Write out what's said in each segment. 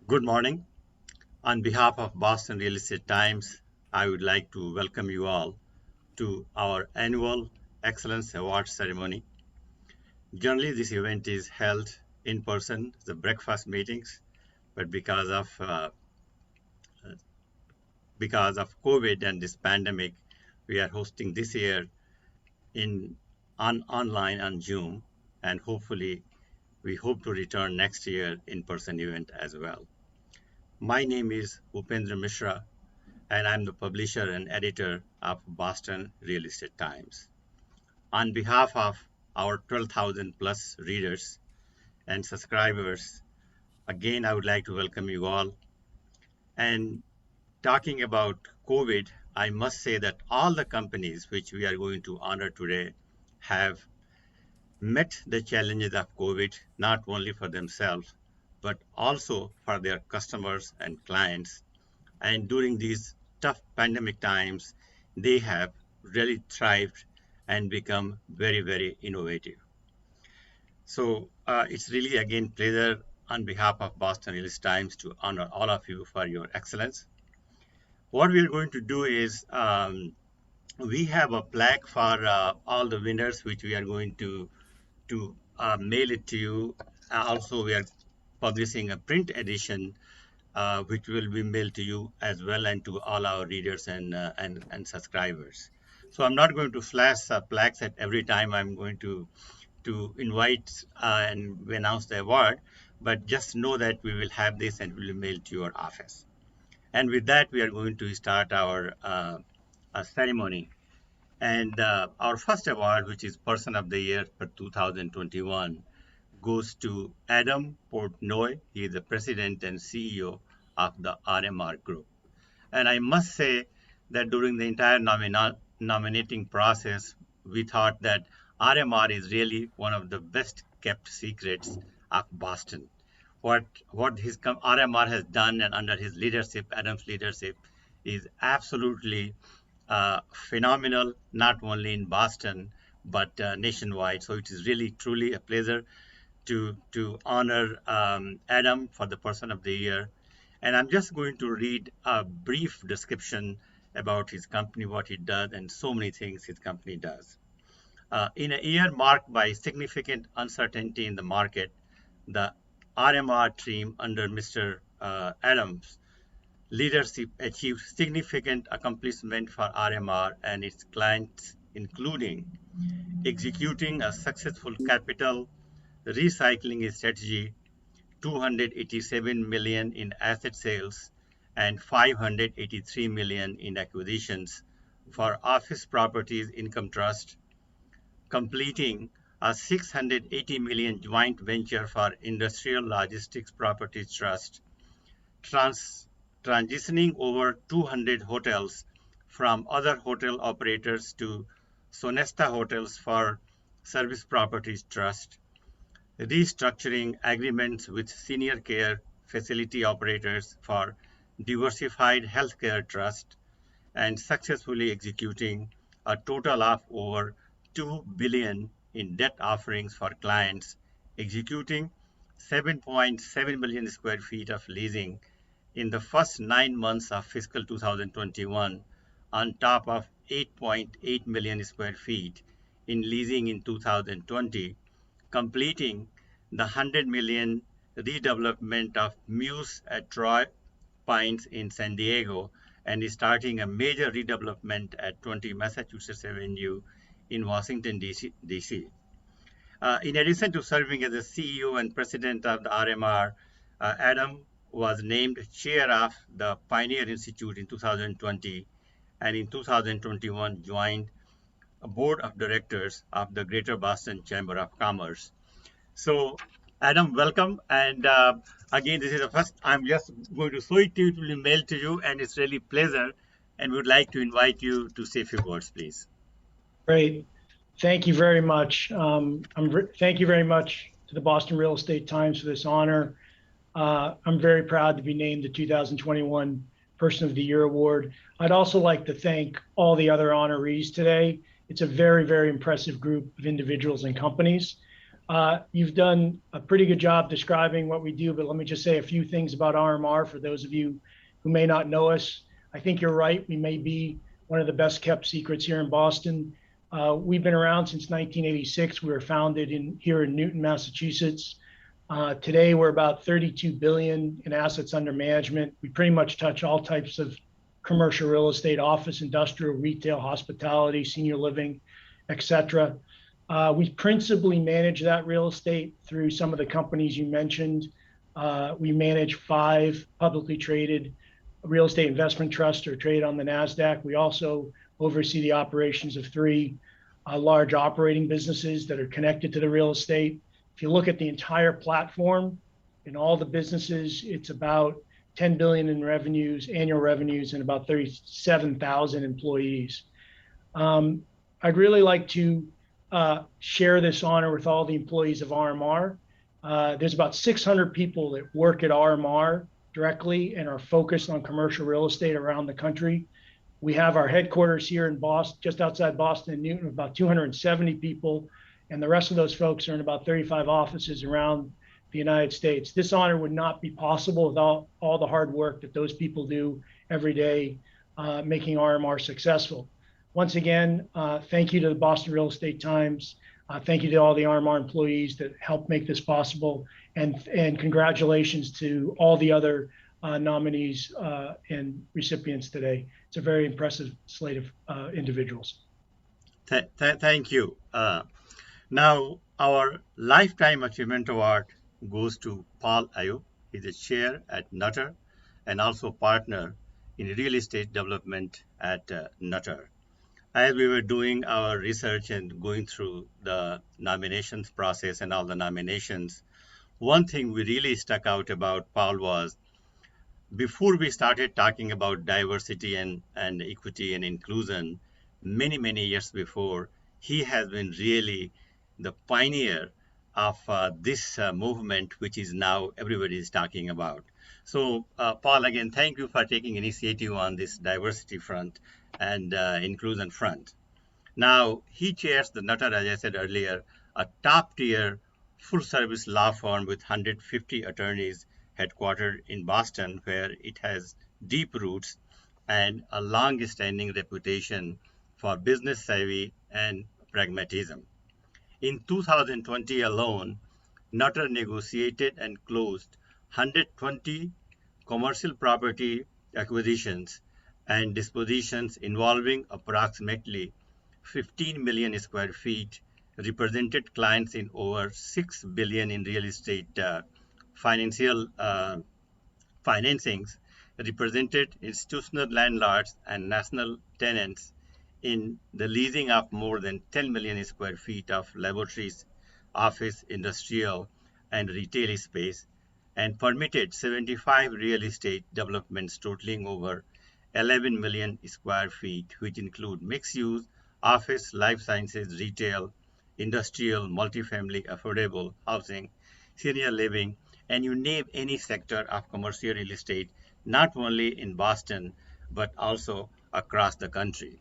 Good morning. On behalf of Boston Real Estate Times, I would like to welcome you all to our annual Excellence Award ceremony. Generally, this event is held in person, the breakfast meetings, but because of COVID and this pandemic, we are hosting this year in online on Zoom, and hopefully, we hope to return next year in-person event as well. My name is Upendra Mishra, and I'm the publisher and editor of Boston Real Estate Times. On behalf of our 12,000 plus readers and subscribers, again, I would like to welcome you all. And talking about COVID, I must say that all the companies which we are going to honor today have met the challenges of COVID, not only for themselves, but also for their customers and clients. And during these tough pandemic times, they have really thrived and become very, very innovative. So it's really, again, pleasure on behalf of Boston Real Estate Times to honor all of you for your excellence. What we're going to do is we have a plaque for all the winners, which we are going to mail it to you. Also, we are publishing a print edition which will be mailed to you as well and to all our readers and subscribers. So I'm not going to flash plaques at every time I'm going to invite and announce the award, but just know that we will have this and we will mail to your office. And with that, we are going to start our ceremony. And our first award, which is Person of the Year for 2021, goes to Adam Portnoy. He is the president and CEO of the RMR Group. And I must say that during the entire nominating process, we thought that RMR is really one of the best kept secrets of Boston. What RMR has done and under his leadership, Adam's leadership, is absolutely phenomenal, not only in Boston, but nationwide. So it is really, truly a pleasure to honor Adam for the Person of the Year. And I'm just going to read a brief description about his company, what he does, and so many things his company does. In a year marked by significant uncertainty in the market, the RMR team under Mr. Adams' leadership achieved significant accomplishment for RMR and its clients, including executing a successful capital recycling strategy, 287 million in asset sales, and 583 million in acquisitions for office properties income trust, completing a 680 million joint venture for industrial logistics properties trust, transitioning over 200 hotels from other hotel operators to Sonesta Hotels for Service Properties Trust, restructuring agreements with senior care facility operators for Diversified Healthcare Trust, and successfully executing a total of over 2 billion in debt offerings for clients, executing 7.7 million square feet of leasing in the first 9 months of fiscal 2021, on top of 8.8 million square feet in leasing in 2020, completing the 100 million redevelopment of Muse at Troy Pines in San Diego, and starting a major redevelopment at 20 Massachusetts Avenue in Washington, D.C. In addition to serving as the CEO and president of the RMR, Adam was named chair of the Pioneer Institute in 2020, and in 2021 joined a board of directors of the Greater Boston Chamber of Commerce. So, Adam, welcome. And again, this is the first. I'm just going to show it to you, it will be mailed to you, and it's really a pleasure. And we would like to invite you to say a few words, please. Great. Thank you very much. Thank you very much to the Boston Real Estate Times for this honor. I'm very proud to be named the 2021 Person of the Year Award. I'd also like to thank all the other honorees today. It's a very, very impressive group of individuals and companies. You've done a pretty good job describing what we do, but let me just say a few things about RMR for those of you who may not know us. I think you're right. We may be one of the best kept secrets here in Boston. We've been around since 1986. We were founded here in Newton, Massachusetts. Today, we're about 32 billion in assets under management. We pretty much touch all types of commercial real estate, office, industrial, retail, hospitality, senior living, et cetera. We principally manage that real estate through some of the companies you mentioned. We manage 5 publicly traded real estate investment trusts or trade on the NASDAQ. We also oversee the operations of 3 large operating businesses that are connected to the real estate. If you look at the entire platform and all the businesses, it's about 10 billion in revenues, annual revenues, and about 37,000 employees. I'd really like to share this honor with all the employees of RMR. There's about 600 people that work at RMR directly and are focused on commercial real estate around the country. We have our headquarters here in Boston, just outside Boston and Newton, about 270 people, and the rest of those folks are in about 35 offices around the United States. This honor would not be possible without all the hard work that those people do every day, making RMR successful. Once again, thank you to the Boston Real Estate Times. Thank you to all the RMR employees that helped make this possible. And congratulations to all the other nominees and recipients today. It's a very impressive slate of individuals. Thank you. Now, our Lifetime Achievement Award goes to Paul Ayoub. He's a chair at Nutter and also partner in real estate development at Nutter. As we were doing our research and going through the nominations process and all the nominations, one thing we really stuck out about Paul was before we started talking about diversity and equity and inclusion, many years before, he has been really the pioneer of this movement, which is now everybody is talking about. So, Paul, again, thank you for taking initiative on this diversity front and inclusion front. Now, he chairs the Nutter, as I said earlier, a top-tier full-service law firm with 150 attorneys headquartered in Boston, where it has deep roots and a long-standing reputation for business savvy and pragmatism. In 2020 alone, Nutter negotiated and closed 120 commercial property acquisitions and dispositions involving approximately 15 million square feet, represented clients in over 6 billion in real estate financial financings, represented institutional landlords and national tenants in the leasing of more than 10 million square feet of laboratories, office, industrial, and retail space, and permitted 75 real estate developments totaling over 11 million square feet, which include mixed use, office, life sciences, retail, industrial, multifamily, affordable housing, senior living, and you name any sector of commercial real estate, not only in Boston, but also across the country.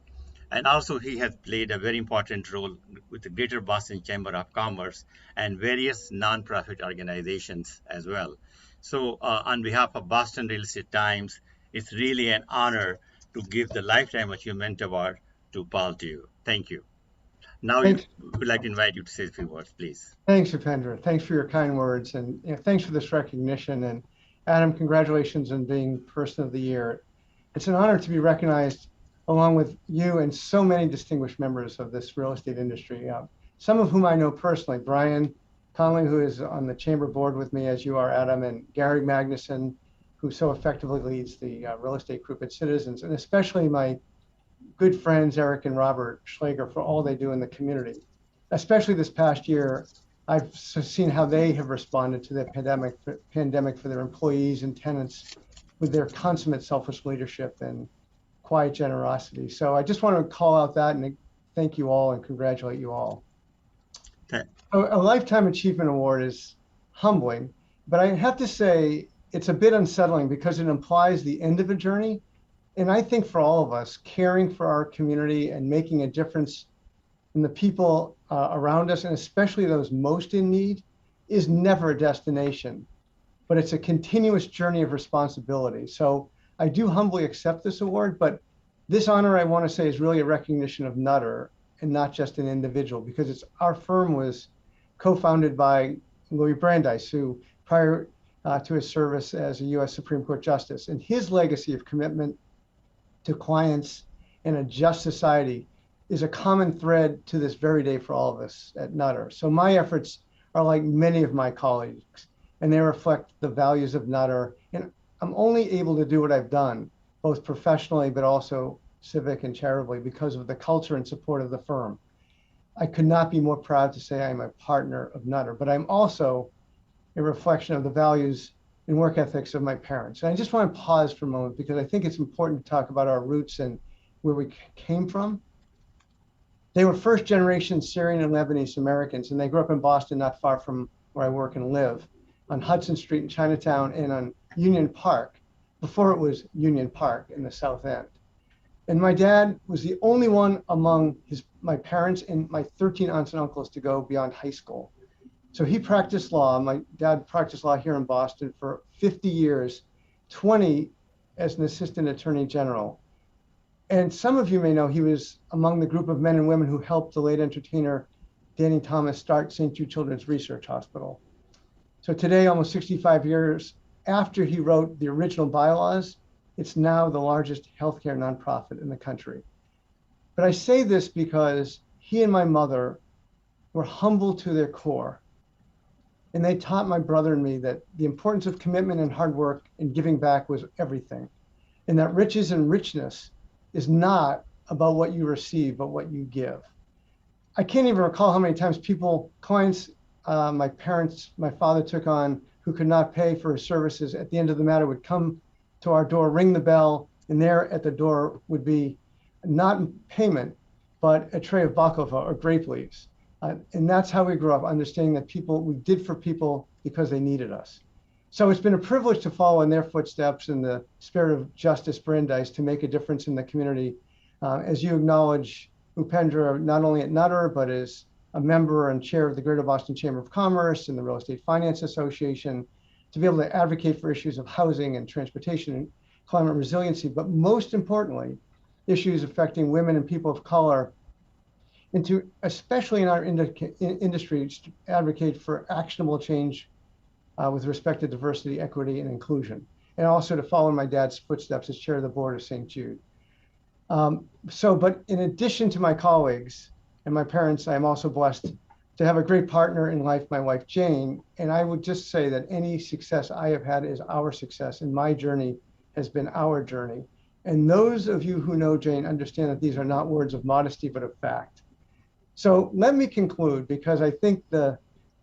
And also he has played a very important role with the Greater Boston Chamber of Commerce and various nonprofit organizations as well. So on behalf of Boston Real Estate Times, it's really an honor to give the Lifetime Achievement Award to Paul to you. Thank you. Now we'd like to invite you to say a few words, please. Thanks, Upendra. Thanks for your kind words, and thanks for this recognition. And Adam, congratulations on being Person of the Year. It's an honor to be recognized along with you and so many distinguished members of this real estate industry, some of whom I know personally. Brian Conley, who is on the chamber board with me, as you are, Adam, and Garry Magnuson, who so effectively leads the real estate group at Citizens, and especially my good friends, Eric and Robert Schlager, for all they do in the community. Especially this past year, I've seen how they have responded to the pandemic for their employees and tenants with their consummate selfless leadership and quiet generosity. So I just want to call out that and thank you all and congratulate you all. Okay. A Lifetime Achievement Award is humbling, but I have to say it's a bit unsettling because it implies the end of a journey. And I think for all of us, caring for our community and making a difference in the people around us, and especially those most in need, is never a destination, but it's a continuous journey of responsibility. So I do humbly accept this award, but this honor, I want to say, is really a recognition of Nutter and not just an individual, because our firm was co-founded by Louis Brandeis, who prior to his service as a U.S. Supreme Court Justice, and his legacy of commitment to clients and a just society is a common thread to this very day for all of us at Nutter. So my efforts are like many of my colleagues, and they reflect the values of Nutter. And I'm only able to do what I've done, both professionally, but also civic and charitably, because of the culture and support of the firm. I could not be more proud to say I'm a partner of Nutter, but I'm also a reflection of the values and work ethics of my parents. And I just want to pause for a moment, because I think it's important to talk about our roots and where we came from. They were first generation Syrian and Lebanese Americans, and they grew up in Boston, not far from where I work and live, on Hudson Street in Chinatown and on Union Park, before it was Union Park in the South End. And my dad was the only one among my parents and my 13 aunts and uncles to go beyond high school. So he practiced law. My dad practiced law here in Boston for 50 years, 20 as an assistant attorney general. And some of you may know he was among the group of men and women who helped the late entertainer Danny Thomas start St. Jude Children's Research Hospital. So today, almost 65 years after he wrote the original bylaws, it's now the largest healthcare nonprofit in the country. But I say this because he and my mother were humble to their core. And they taught my brother and me that the importance of commitment and hard work and giving back was everything. And that riches and richness is not about what you receive, but what you give. I can't even recall how many times clients, my father took on, who could not pay for his services at the end of the matter, would come to our door, ring the bell, and there at the door would be not payment, but a tray of baklava or grape leaves. And that's how we grew up, understanding that we did for people because they needed us. So it's been a privilege to follow in their footsteps in the spirit of Justice Brandeis to make a difference in the community. As you acknowledge, Upendra, not only at Nutter, but as a member and chair of the Greater Boston Chamber of Commerce and the Real Estate Finance Association, to be able to advocate for issues of housing and transportation and climate resiliency, but most importantly, issues affecting women and people of color, and to, especially in our industry, advocate for actionable change with respect to diversity, equity, and inclusion, and also to follow in my dad's footsteps as chair of the board of St. Jude. But in addition to my colleagues and my parents, I am also blessed to have a great partner in life, my wife, Jane. And I would just say that any success I have had is our success, and my journey has been our journey. And those of you who know Jane understand that these are not words of modesty, but of fact. So let me conclude, because I think the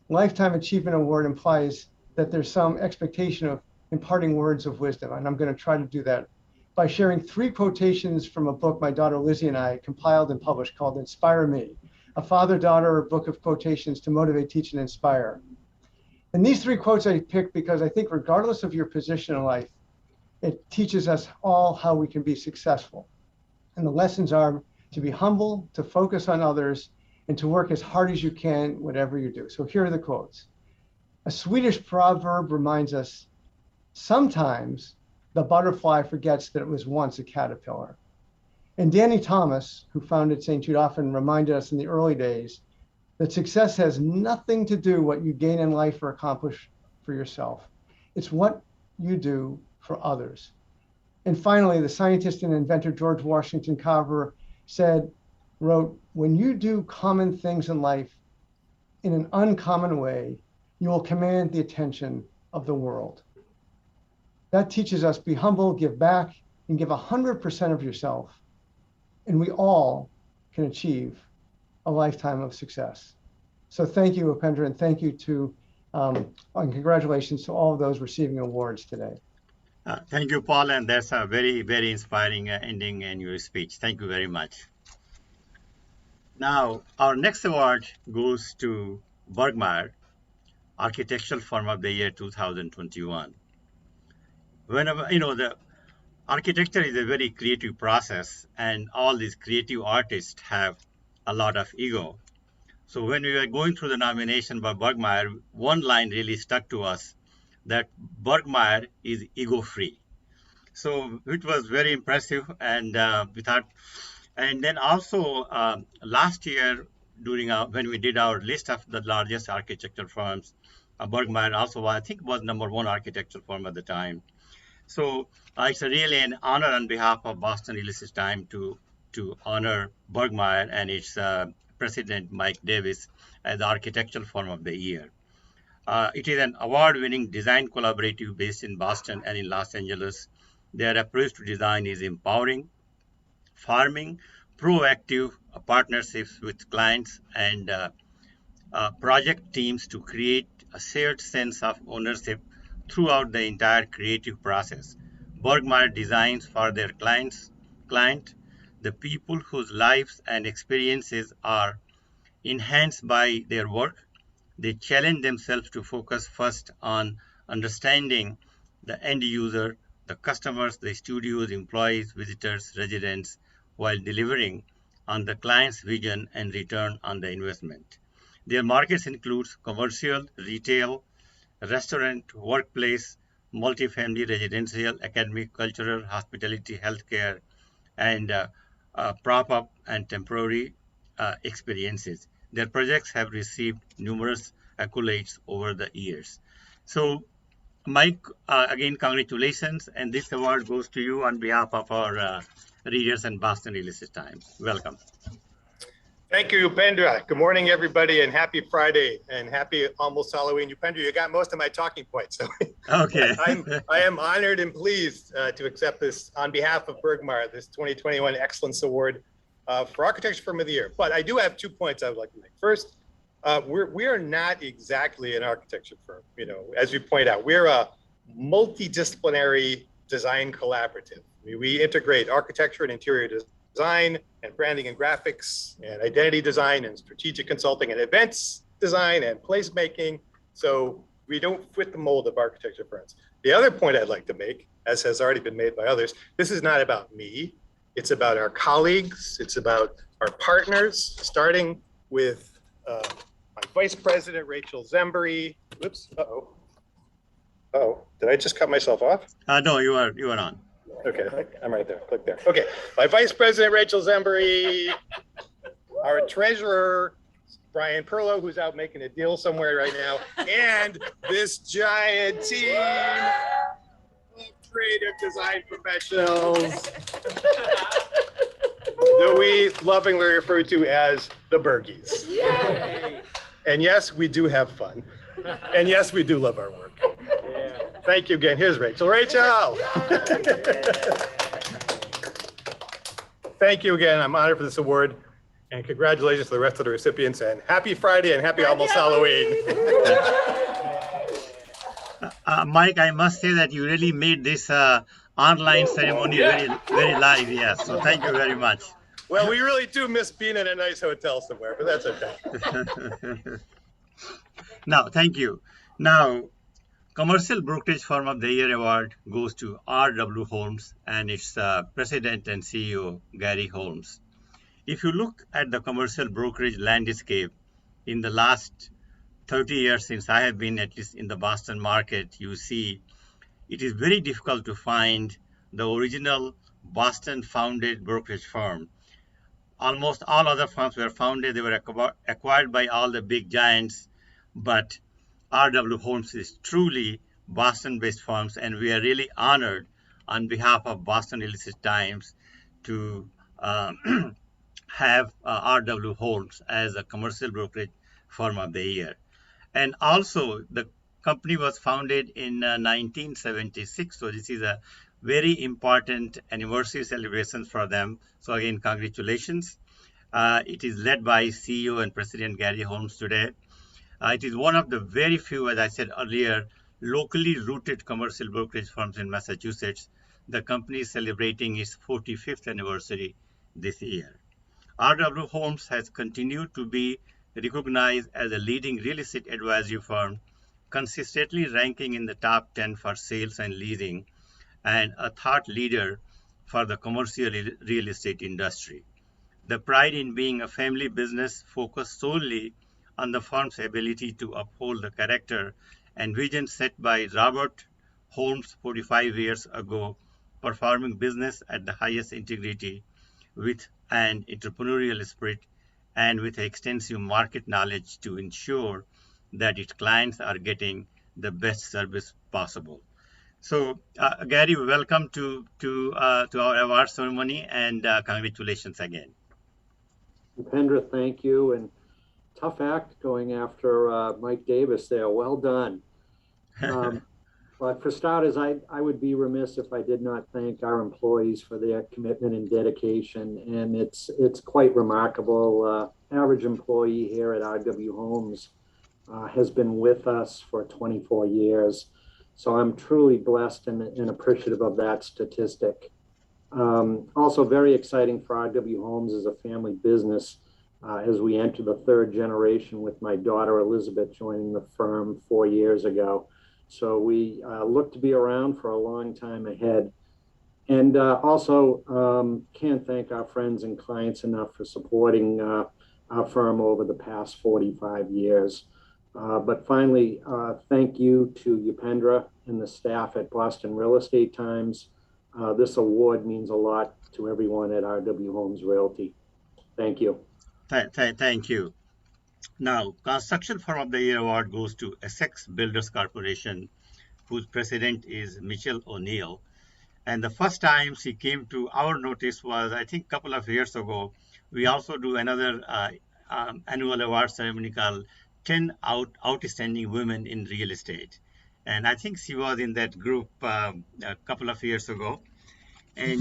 Lifetime Achievement Award implies that there's some expectation of imparting words of wisdom. And I'm going to try to do that by sharing 3 quotations from a book my daughter Lizzie and I compiled and published called Inspire Me, a father-daughter book of quotations to motivate, teach, and inspire. And these 3 quotes I picked because I think regardless of your position in life, it teaches us all how we can be successful. And the lessons are to be humble, to focus on others, and to work as hard as you can, whatever you do. So here are the quotes. A Swedish proverb reminds us, sometimes the butterfly forgets that it was once a caterpillar. And Danny Thomas, who founded St. Jude, often reminded us in the early days that success has nothing to do what you gain in life or accomplish for yourself. It's what you do for others. And finally, the scientist and inventor George Washington Carver wrote, when you do common things in life in an uncommon way, you will command the attention of the world. That teaches us be humble, give back, and give 100% of yourself. And we all can achieve a lifetime of success. So thank you, Upendra, and thank you and congratulations to all of those receiving awards today. Thank you, Paul, and that's a very, very inspiring ending in your speech. Thank you very much. Now, our next award goes to Bergmeyer, Architectural Firm of the Year 2021. Whenever, the architecture is a very creative process, and all these creative artists have a lot of ego. So when we were going through the nomination by Bergmeyer, one line really stuck to us, that Bergmeyer is ego-free. So it was very impressive, and we thought. And then also last year, when we did our list of the largest architecture firms, Bergmeyer also, I think, was number one architecture firm at the time. So it's really an honor on behalf of Boston Real Estate Time to honor Bergmeyer and its president Mike Davis as the architectural firm of the year. It is an award-winning design collaborative based in Boston and in Los Angeles. Their approach to design is empowering, farming, proactive partnerships with clients and project teams to create a shared sense of ownership throughout the entire creative process. Bergmeyer designs for their client, the people whose lives and experiences are enhanced by their work. They challenge themselves to focus first on understanding the end user, the customers, the studios, employees, visitors, residents, while delivering on the client's vision and return on the investment. Their markets include commercial, retail, restaurant, workplace, multifamily, residential, academic, cultural, hospitality, healthcare, and prop-up and temporary experiences. Their projects have received numerous accolades over the years. So, Mike, again, congratulations, and this award goes to you on behalf of our readers and Boston Real Estate Times. Welcome. Thank you, Upendra. Good morning, everybody, and happy Friday, and happy almost Halloween. Upendra, you got most of my talking points. So okay. I am honored and pleased to accept this on behalf of Bergmeyer, this 2021 Excellence Award for Architecture Firm of the Year. But I do have 2 points I would like to make. First, we are not exactly an architecture firm. You know, as you point out, we're a multidisciplinary design collaborative. We integrate architecture and interior design and branding and graphics and identity design and strategic consulting and events design and placemaking. So we don't fit the mold of architecture firms. The other point I'd like to make, as has already been made by others, this is not about me. It's about our colleagues. It's about our partners, starting with my Vice President, Rachel Zembury. Whoops, Oh, did I just cut myself off? No, you are on. Okay, I'm right there. Click there. Okay, my Vice President, Rachel Zembury, our Treasurer, Brian Perlow, who's out making a deal somewhere right now, and this giant team of creative design professionals that we lovingly refer to as the Bergies. And yes, we do have fun. And yes, we do love our work. Thank you again. Here's Rachel. Rachel! Thank you again. I'm honored for this award. And congratulations to the rest of the recipients. And happy Friday and happy almost Halloween. Mike, I must say that you really made this online ceremony very, very live. Yes. So thank you very much. Well, we really do miss being in a nice hotel somewhere, but that's okay. Now, thank you. Now, Commercial Brokerage Firm of the Year award goes to R.W. Holmes and its president and CEO, Garry Holmes. If you look at the commercial brokerage landscape in the last 30 years since I have been at least in the Boston market, you see it is very difficult to find the original Boston founded brokerage firm. Almost all other firms were founded, they were acquired by all the big giants, but R.W. Holmes is truly Boston-based firms, and we are really honored on behalf of Boston Real Estate Times to have R.W. Holmes as a commercial brokerage firm of the year. And also, the company was founded in 1976, so this is a very important anniversary celebration for them. So again, congratulations. It is led by CEO and President Garry Holmes today. It is one of the very few, as I said earlier, locally rooted commercial brokerage firms in Massachusetts. The company is celebrating its 45th anniversary this year. R.W. Holmes has continued to be recognized as a leading real estate advisory firm, consistently ranking in the top 10 for sales and leasing, and a thought leader for the commercial real estate industry. The pride in being a family business focused solely on the firm's ability to uphold the character and vision set by Robert Holmes 45 years ago, performing business at the highest integrity with an entrepreneurial spirit and with extensive market knowledge to ensure that its clients are getting the best service possible. So, Garry, welcome to our award ceremony, and congratulations again. Pendra, thank you. And tough act going after Mike Davis there. Well done. But for starters, I would be remiss if I did not thank our employees for their commitment and dedication. And it's quite remarkable. Average employee here at RW Homes has been with us for 24 years. So I'm truly blessed and appreciative of that statistic. Also very exciting for RW Homes as a family business as we enter the third generation with my daughter Elizabeth joining the firm 4 years ago. So we look to be around for a long time ahead. And also can't thank our friends and clients enough for supporting our firm over the past 45 years. But finally, thank you to Upendra and the staff at Boston Real Estate Times. This award means a lot to everyone at RW Homes Realty. Thank you. Thank you. Now, Construction Firm of the Year award goes to Essex Builders Corporation, whose president is Michelle O'Neill. And the first time she came to our notice was, I think, a couple of years ago. We also do another annual award ceremony called 10 Outstanding Women in Real Estate. And I think she was in that group a couple of years ago. And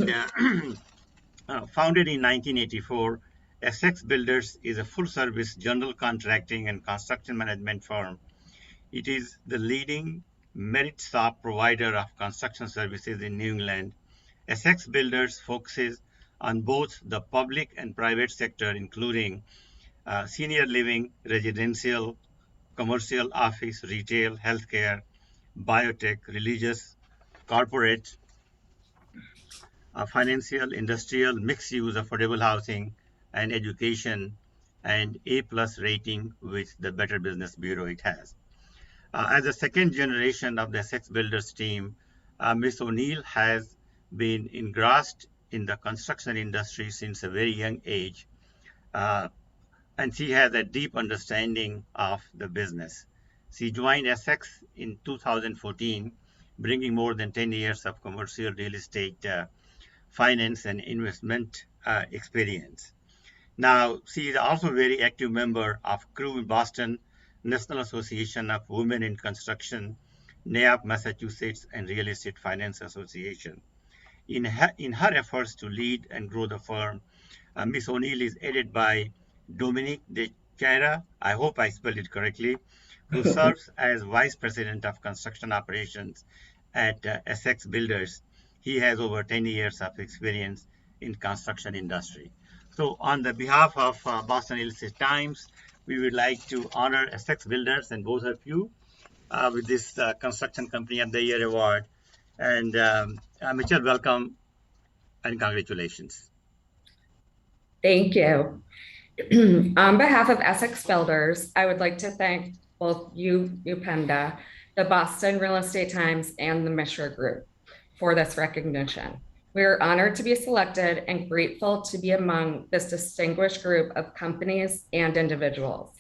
founded in 1984, Essex Builders is a full-service general contracting and construction management firm. It is the leading merit shop provider of construction services in New England. Essex Builders focuses on both the public and private sector, including senior living, residential, commercial, office, retail, healthcare, biotech, religious, corporate, financial, industrial, mixed use, affordable housing, and education, and A+ rating with the Better Business Bureau it has. As a second generation of the Essex Builders team, Ms. O'Neill has been engrossed in the construction industry since a very young age, and she has a deep understanding of the business. She joined Essex in 2014, bringing more than 10 years of commercial real estate finance and investment experience. Now, she is also a very active member of CREW in Boston, National Association of Women in Construction, NAIOP, Massachusetts, and Real Estate Finance Association. In her efforts to lead and grow the firm, Ms. O'Neill is aided by Dominique De Chiara, I hope I spelled it correctly, who serves as Vice President of Construction Operations at Essex Builders. He has over 10 years of experience in construction industry. So on the behalf of Boston Real Estate Times, we would like to honor Essex Builders and both of you with this Construction Company of the Year award. And Michelle, welcome and congratulations. Thank you. On behalf of Essex Builders, I would like to thank both you, Upenda, the Boston Real Estate Times, and the Mishra Group for this recognition. We are honored to be selected and grateful to be among this distinguished group of companies and individuals.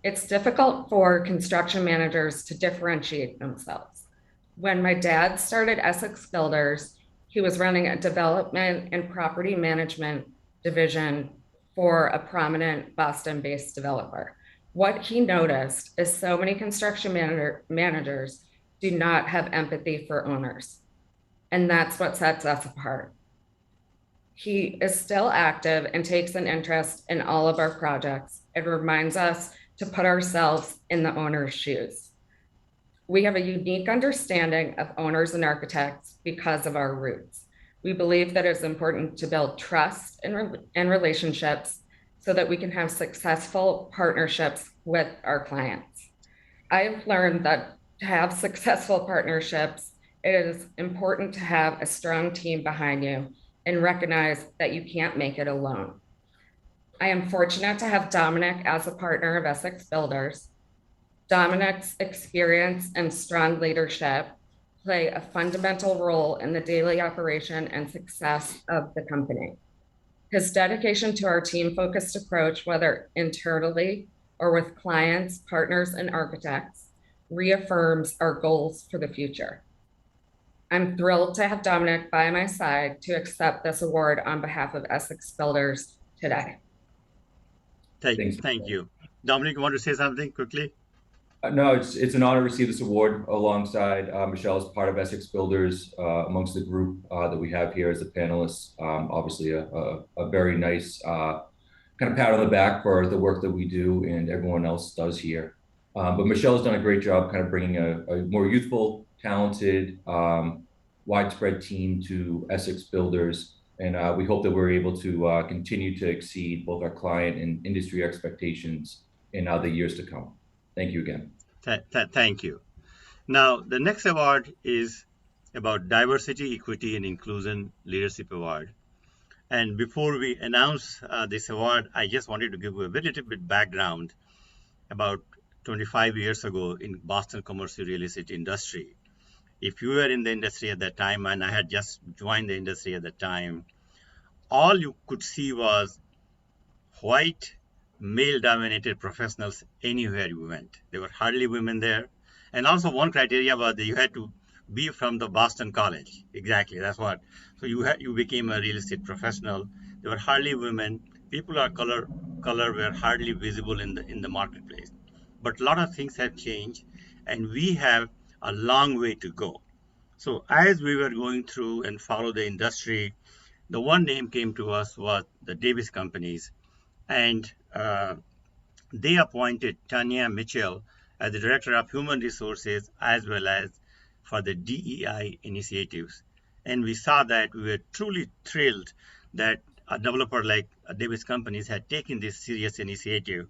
It's difficult for construction managers to differentiate themselves. When my dad started Essex Builders, he was running a development and property management division for a prominent Boston-based developer. What he noticed is so many construction managers do not have empathy for owners. And that's what sets us apart. He is still active and takes an interest in all of our projects. It reminds us to put ourselves in the owner's shoes. We have a unique understanding of owners and architects because of our roots. We believe that it's important to build trust and relationships so that we can have successful partnerships with our clients. I've learned that to have successful partnerships, it is important to have a strong team behind you and recognize that you can't make it alone. I am fortunate to have Dominic as a partner of Essex Builders. Dominic's experience and strong leadership play a fundamental role in the daily operation and success of the company. His dedication to our team-focused approach, whether internally or with clients, partners, and architects, reaffirms our goals for the future. I'm thrilled to have Dominic by my side to accept this award on behalf of Essex Builders today. Thanks. Thank you. Dominic, you want to say something quickly? No, it's an honor to receive this award alongside Michelle as part of Essex Builders amongst the group that we have here as the panelists. Obviously, a very nice kind of pat on the back for the work that we do and everyone else does here. But Michelle's done a great job kind of bringing a more youthful, talented, widespread team to Essex Builders. And we hope that we're able to continue to exceed both our client and industry expectations in the years to come. Thank you again. Thank you. Now, the next award is about Diversity, Equity, and Inclusion Leadership Award. And before we announce this award, I just wanted to give you a little bit background about 25 years ago in Boston commercial real estate industry. If you were in the industry at that time, and I had just joined the industry at that time, all you could see was white, male-dominated professionals anywhere you went. There were hardly women there. And also one criteria was that you had to be from the Boston College. Exactly, that's what. So you became a real estate professional. There were hardly women. People of color were hardly visible in the marketplace. But a lot of things have changed, and we have a long way to go. So as we were going through and follow the industry, the one name came to us was the Davis companies. And they appointed Tanya Mitchell as the Director of Human Resources as well as for the DEI initiatives. And we saw that we were truly thrilled that a developer like Davis Companies had taken this serious initiative.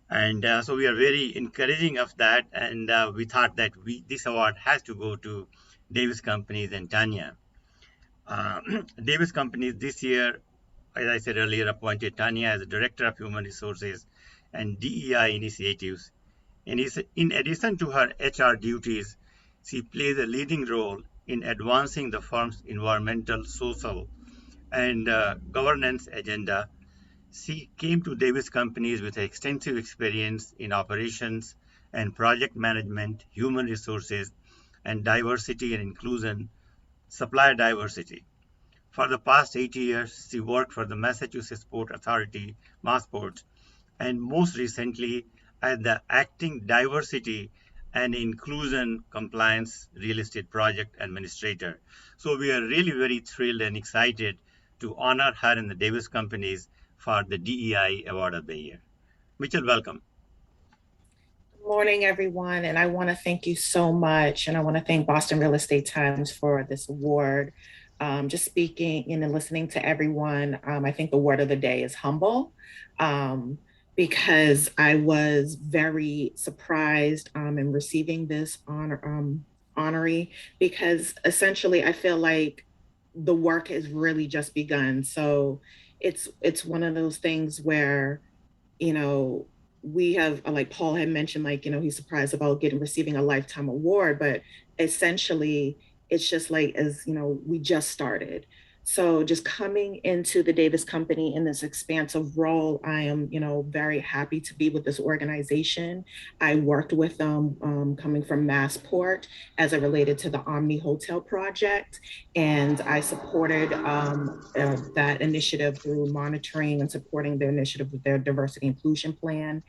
And so we are very encouraging of that. And we thought that this award has to go to Davis Companies and Tanya. Davis Companies this year, as I said earlier, appointed Tanya as the Director of Human Resources and DEI initiatives. And in addition to her HR duties, she plays a leading role in advancing the firm's environmental, social, and governance agenda. She came to Davis Companies with extensive experience in operations and project management, human resources, and diversity and inclusion, supplier diversity. For the past 8 years, she worked for the Massachusetts Port Authority, Massport, and most recently as the Acting Diversity and Inclusion Compliance Real Estate Project Administrator. So we are really very thrilled and excited to honor her in the Davis Companies for the DEI Award of the Year. Mitchell, welcome. Good morning, everyone, and I want to thank you so much, and I want to thank Boston Real Estate Times for this award. Just speaking and listening to everyone, I think the word of the day is humble, because I was very surprised in receiving this honoree, because essentially I feel like the work has really just begun. So it's one of those things where, you know, we have, like Paul had mentioned, like, you know, he's surprised about receiving a lifetime award, but essentially it's just like, as you know, we just started. So just coming into the Davis Company in this expansive role, I am, you know, very happy to be with this organization. I worked with them coming from Massport as it related to the Omni Hotel project. And I supported that initiative through monitoring and supporting the initiative with their diversity inclusion plan,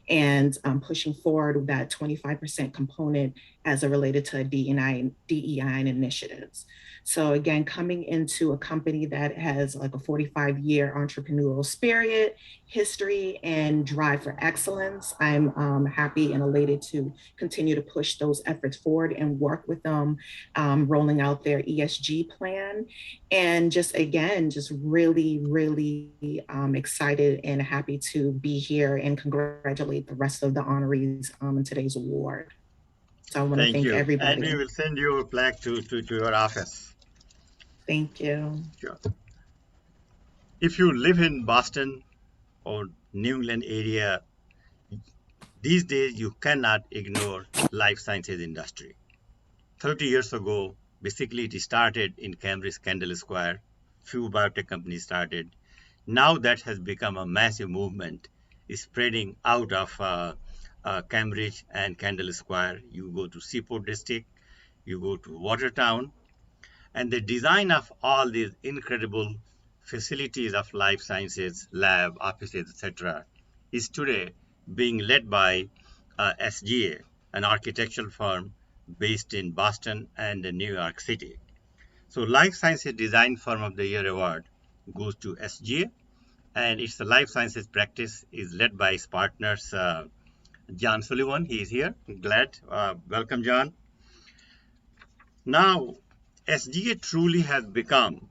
and pushing forward with that 25% component as it related to DEI initiatives. So again, coming into a company that has like a 45-year entrepreneurial spirit, history, and drive for excellence, I'm happy and elated to continue to push those efforts forward and work with them, rolling out their ESG plan. And just again, just really, really excited and happy to be here and congratulate the rest of the honorees in today's award. So I want to thank everybody. And we will send you a plaque to your office. Thank you. Sure. If you live in Boston, or New England area, these days you cannot ignore life sciences industry. 30 years ago, basically it started in Cambridge, Kendall Square. Few biotech companies started. Now that has become a massive movement, spreading out of Cambridge and Kendall Square. You go to Seaport District, you go to Watertown, and the design of all these incredible facilities of life sciences, lab, offices, etc., is today being led by SGA, an architectural firm based in Boston and New York City. So Life Sciences Design Firm of the Year award goes to SGA, and its life sciences practice is led by its partners, John Sullivan. He is here. Glad. Welcome, John. Now, SGA truly has become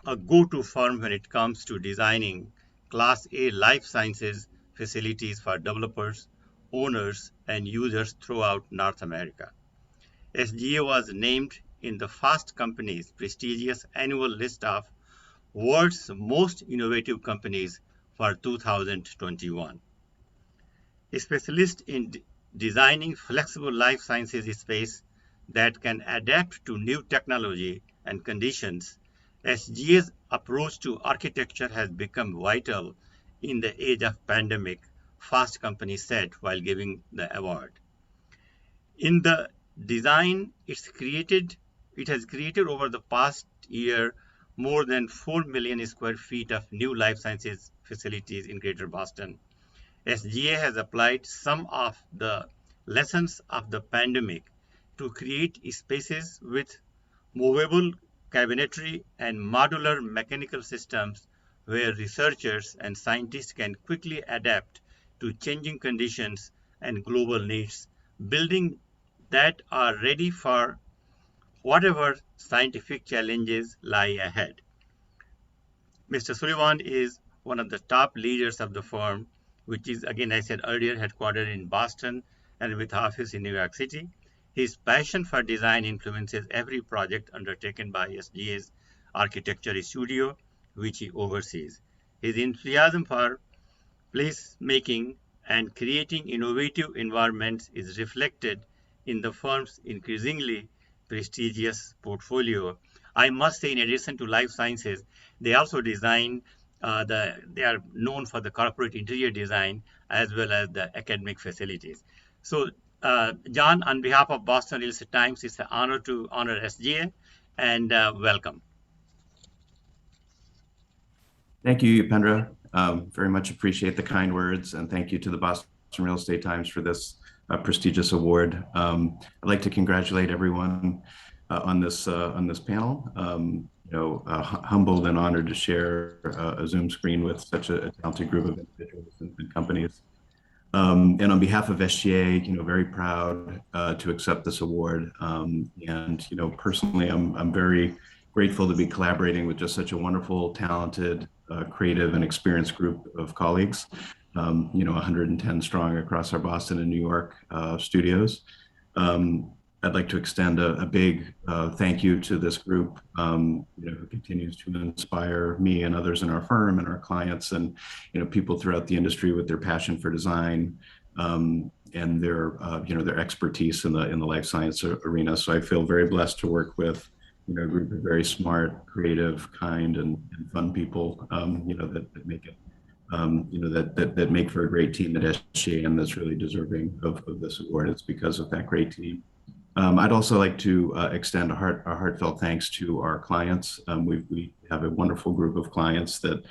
a go-to firm when it comes to designing Class A life sciences facilities for developers, owners, and users throughout North America. SGA was named in the Fast Company's prestigious annual list of world's most innovative companies for 2021. A specialist in designing flexible life sciences space that can adapt to new technology and conditions, SGA's approach to architecture has become vital in the age of pandemic, Fast Company said while giving the award. In the design it has created over the past year more than 4 million square feet of new life sciences facilities in Greater Boston. SGA has applied some of the lessons of the pandemic to create spaces with movable cabinetry and modular mechanical systems where researchers and scientists can quickly adapt to changing conditions and global needs, building that are ready for whatever scientific challenges lie ahead. Mr. Sullivan is one of the top leaders of the firm, which is, again, I said earlier, headquartered in Boston and with office in New York City. His passion for design influences every project undertaken by SGA's architecture studio, which he oversees. His enthusiasm for placemaking and creating innovative environments is reflected in the firm's increasingly prestigious portfolio. I must say, in addition to life sciences, they also design they are known for the corporate interior design as well as the academic facilities. So, John, on behalf of Boston Real Estate Times, it's an honor to honor SGA, and welcome. Thank you, Upendra. Very much appreciate the kind words, and thank you to the Boston Real Estate Times for this prestigious award. I'd like to congratulate everyone on this panel. Humbled and honored to share a Zoom screen with such a talented group of individuals and companies. And on behalf of SGA, very proud to accept this award. And personally, I'm very grateful to be collaborating with just such a wonderful, talented, creative, and experienced group of colleagues. 110 strong across our Boston and New York studios. I'd like to extend a big thank you to this group, who continues to inspire me and others in our firm and our clients, and people throughout the industry with their passion for design and their expertise in the life science arena. So I feel very blessed to work with a group of very smart, creative, kind, and fun people. That make it. That make for a great team at SGA, and that's really deserving of this award. It's because of that great team. I'd also like to extend a heartfelt thanks to our clients. We have a wonderful group of clients that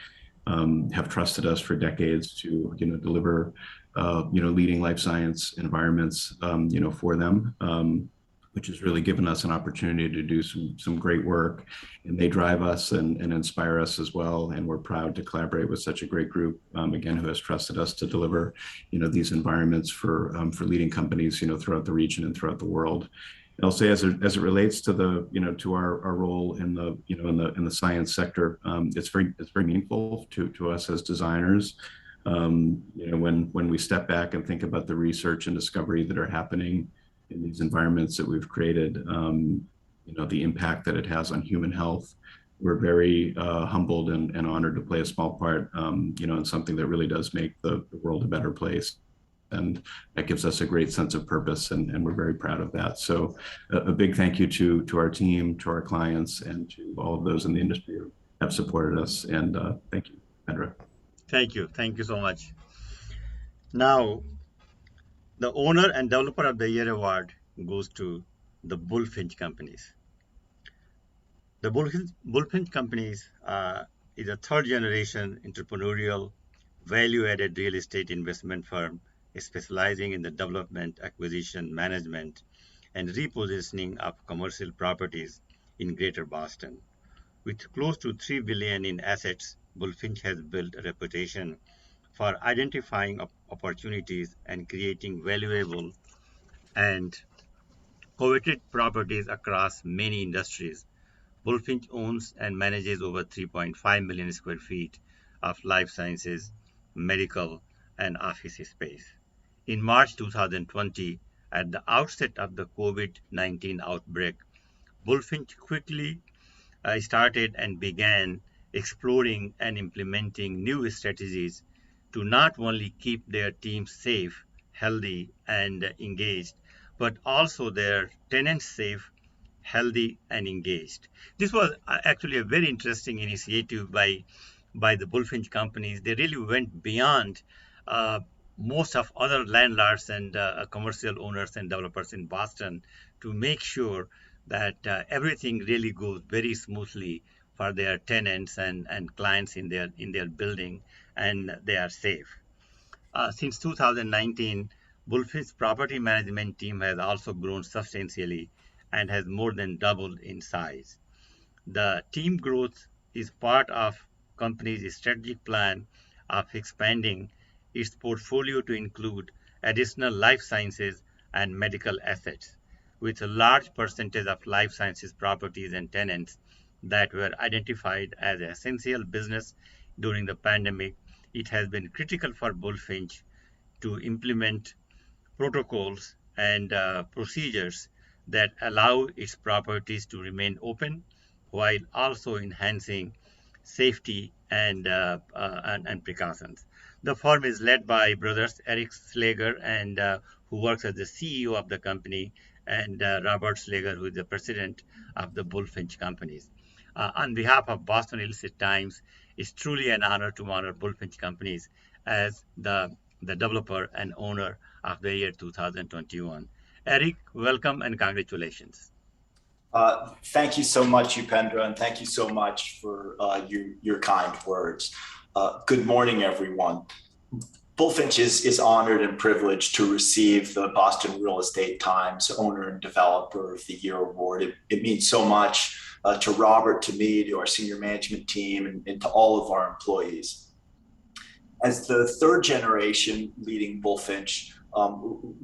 have trusted us for decades to deliver leading life science environments for them, which has really given us an opportunity to do some great work, and they drive us and inspire us as well. And we're proud to collaborate with such a great group, again, who has trusted us to deliver, these environments for leading companies, throughout the region and throughout the world. And I'll say, as it relates to to our role in the science sector, it's very meaningful to us as designers. When we step back and think about the research and discovery that are happening in these environments that we've created, the impact that it has on human health, we're very humbled and honored to play a small part, in something that really does make the world a better place. And that gives us a great sense of purpose, and we're very proud of that. So a big thank you to our team, to our clients, and to all of those in the industry who have supported us. And thank you, Pendra. Thank you. Thank you so much. Now, the Owner and Developer of the Year award goes to the Bullfinch Companies. The Bullfinch Companies is a third generation entrepreneurial value-added real estate investment firm specializing in the development, acquisition, management, and repositioning of commercial properties in Greater Boston. With close to $3 billion in assets, Bullfinch has built a reputation for identifying opportunities and creating valuable and coveted properties across many industries. Bullfinch owns and manages over 3.5 million square feet of life sciences, medical, and office space. In March 2020, at the outset of the COVID-19 outbreak, Bullfinch quickly started and began exploring and implementing new strategies to not only keep their teams safe, healthy, and engaged, but also their tenants safe, healthy, and engaged. This was actually a very interesting initiative by the Bullfinch companies. They really went beyond uh, most of other landlords and commercial owners and developers in Boston to make sure that everything really goes very smoothly for their tenants and clients in their building, and they are safe. Since 2019, Bullfinch's property management team has also grown substantially and has more than doubled in size. The team growth is part of company's strategic plan of expanding its portfolio to include additional life sciences and medical assets, with a large percentage of life sciences properties and tenants that were identified as essential business during the pandemic. It has been critical for Bullfinch to implement protocols and procedures that allow its properties to remain open while also enhancing safety and precautions. The firm is led by brothers Eric Slager, and who works as the CEO of the company, and Robert Slager, who is the president of the Bullfinch Companies. On behalf of Boston Real Estate Times, it's truly an honor to honor Bullfinch Companies as the developer and owner of the year 2021. Eric, welcome and congratulations. Thank you so much, Upendra, and thank you so much for your kind words. Good morning, everyone. Bullfinch is honored and privileged to receive the Boston Real Estate Times Owner and Developer of the Year award. It means so much to Robert, to me, to our senior management team, and to all of our employees. As the third generation leading Bullfinch,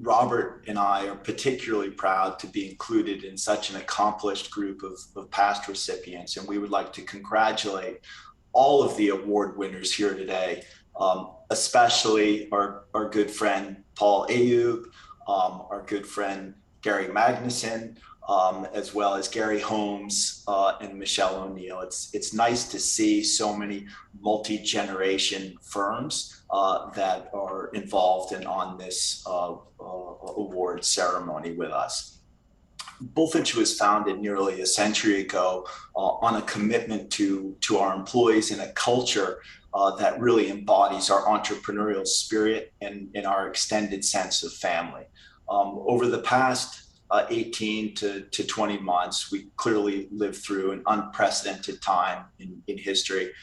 Robert and I are particularly proud to be included in such an accomplished group of past recipients, and we would like to congratulate all of the award winners here today, especially our good friend Paul Ayoub, our good friend Garry Magnuson, as well as Gary Holmes and Michelle O'Neill. It's nice to see so many multi-generation firms that are involved and on this award ceremony with us. Bullfinch was founded nearly a century ago on a commitment to our employees and a culture that really embodies our entrepreneurial spirit and our extended sense of family. Over the past 18 to 20 months, we clearly lived through an unprecedented time in history.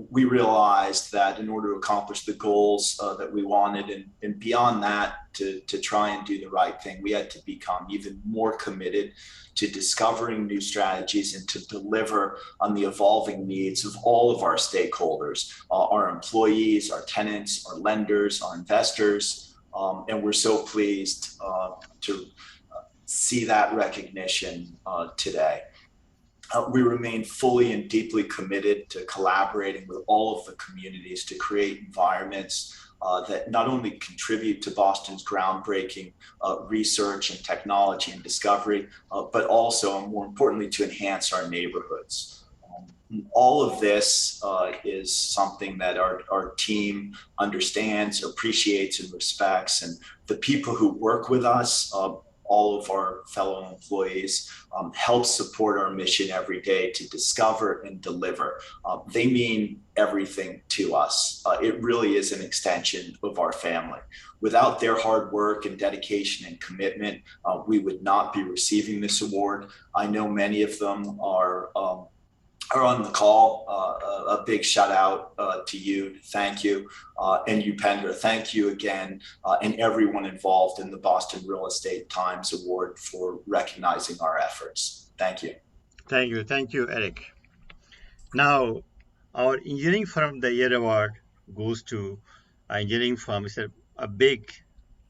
We realized that in order to accomplish the goals that we wanted and beyond that, to try and do the right thing, we had to become even more committed to discovering new strategies and to deliver on the evolving needs of all of our stakeholders, our employees, our tenants, our lenders, our investors. And we're so pleased to see that recognition today. We remain fully and deeply committed to collaborating with all of the communities to create environments that not only contribute to Boston's groundbreaking research and technology and discovery, but also, more importantly, to enhance our neighborhoods. All of this is something that our team understands, appreciates, and respects. And the people who work with us, all of our fellow employees, help support our mission every day to discover and deliver. They mean everything to us. It really is an extension of our family. Without their hard work and dedication and commitment, we would not be receiving this award. I know many of them are on the call. A big shout out to you. Thank you. And you, Pendra, thank you again, and everyone involved in the Boston Real Estate Times Award for recognizing our efforts. Thank you. Thank you. Thank you, Eric. Now, our engineering firm of the year award goes to an engineering firm. It's a big